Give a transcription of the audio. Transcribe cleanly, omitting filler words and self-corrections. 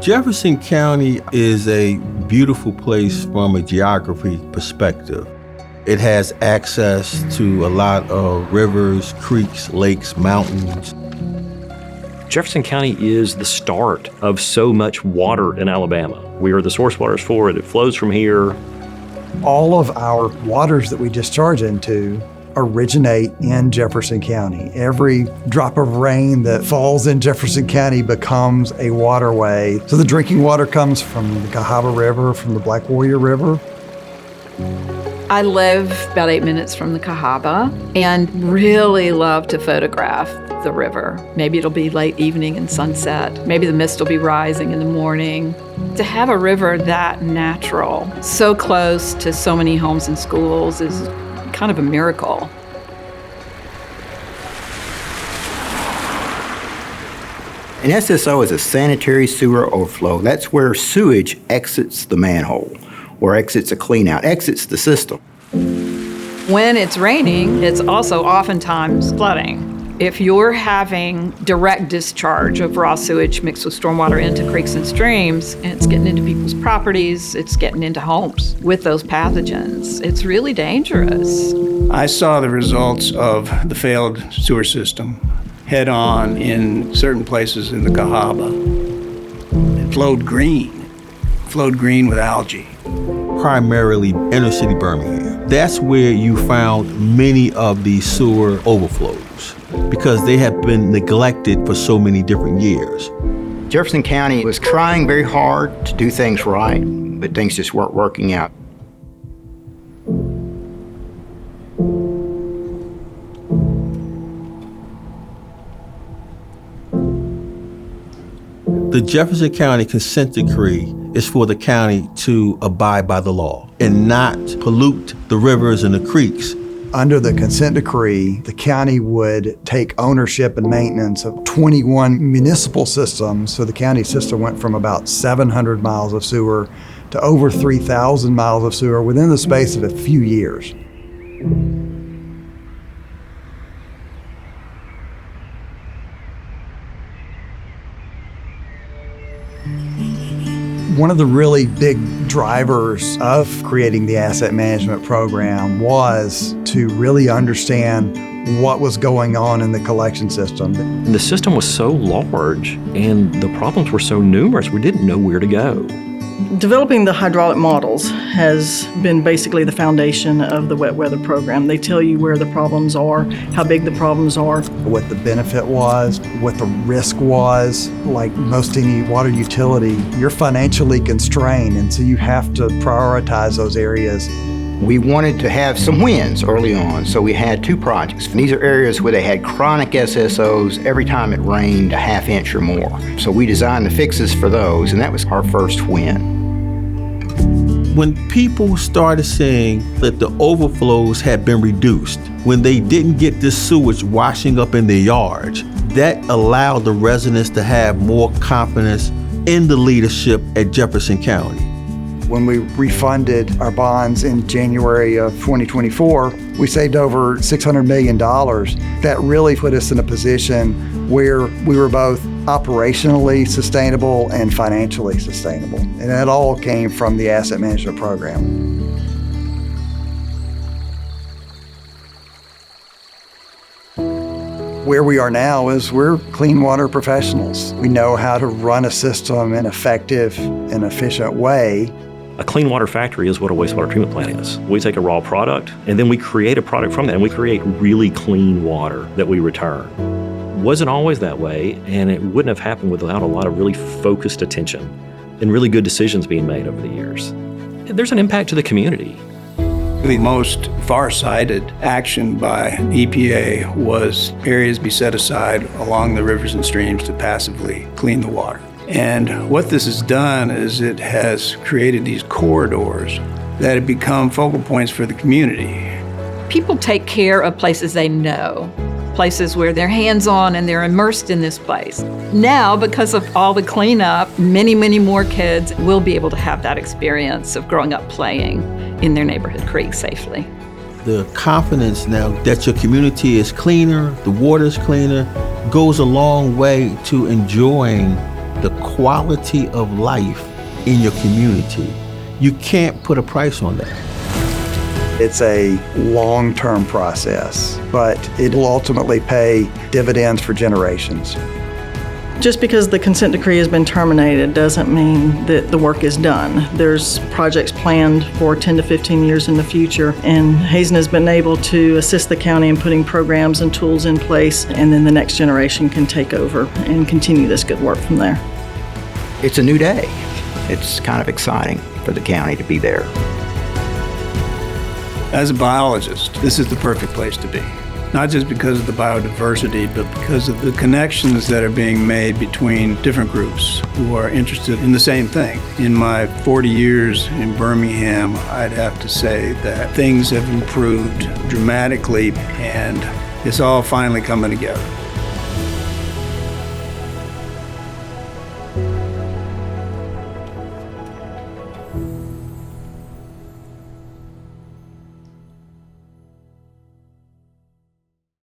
Jefferson County is a beautiful place from a geography perspective. It has access to a lot of rivers, creeks, lakes, mountains. Jefferson County is the start of so much water in Alabama. We are the source waters for it. It flows from here. All of our waters that we discharge into originate in Jefferson County. Every drop of rain that falls in Jefferson County becomes a waterway. So the drinking water comes from the Cahaba River, from the Black Warrior River. I live about 8 minutes from the Cahaba and really love to photograph the river. Maybe it'll be late evening and sunset. Maybe the mist will be rising in the morning. To have a river that natural, so close to so many homes and schools is kind of a miracle. An SSO is a sanitary sewer overflow. That's where sewage exits the manhole or exits a cleanout, exits the system. When it's raining, it's also oftentimes flooding. If you're having direct discharge of raw sewage mixed with stormwater into creeks and streams, and it's getting into people's properties, it's getting into homes with those pathogens, it's really dangerous. I saw the results of the failed sewer system head on in certain places in the Cahaba. It flowed green with algae. Primarily inner city Birmingham. That's where you found many of these sewer overflows because they have been neglected for so many different years. Jefferson County was trying very hard to do things right, but things just weren't working out. The Jefferson County Consent Decree is for the county to abide by the law and not pollute the rivers and the creeks. Under the consent decree, the county would take ownership and maintenance of 21 municipal systems. So the county system went from about 700 miles of sewer to over 3,000 miles of sewer within the space of a few years. One of the really big drivers of creating the asset management program was to really understand what was going on in the collection system. The system was so large and the problems were so numerous, we didn't know where to go. Developing the hydraulic models has been basically the foundation of the wet weather program. They tell you where the problems are, how big the problems are. What the benefit was, what the risk was. Like most any water utility, you're financially constrained, and so you have to prioritize those areas. We wanted to have some wins early on, so we had two projects. And these are areas where they had chronic SSOs every time it rained a half inch or more. So we designed the fixes for those, and that was our first win. When people started seeing that the overflows had been reduced, when they didn't get this sewage washing up in their yards, that allowed the residents to have more confidence in the leadership at Jefferson County. When we refunded our bonds in January of 2024, we saved over $600 million. That really put us in a position where we were both operationally sustainable and financially sustainable. And that all came from the asset management program. Where we are now is we're clean water professionals. We know how to run a system in an effective and efficient way. A clean water factory is what a wastewater treatment plant is. We take a raw product and then we create a product from that, and we create really clean water that we return. Wasn't always that way, and it wouldn't have happened without a lot of really focused attention and really good decisions being made over the years. There's an impact to the community. The most far-sighted action by EPA was areas be set aside along the rivers and streams to passively clean the water. And what this has done is it has created these corridors that have become focal points for the community. People take care of places they know, places where they're hands-on and they're immersed in this place. Now, because of all the cleanup, many, many more kids will be able to have that experience of growing up playing in their neighborhood creek safely. The confidence now that your community is cleaner, the water is cleaner, goes a long way to enjoying the quality of life in your community. You can't put a price on that. It's a long-term process, but it will ultimately pay dividends for generations. Just because the consent decree has been terminated doesn't mean that the work is done. There's projects planned for 10 to 15 years in the future, and Hazen has been able to assist the county in putting programs and tools in place, and then the next generation can take over and continue this good work from there. It's a new day. It's kind of exciting for the county to be there. As a biologist, this is the perfect place to be. Not just because of the biodiversity, but because of the connections that are being made between different groups who are interested in the same thing. In my 40 years in Birmingham, I'd have to say that things have improved dramatically, and it's all finally coming together.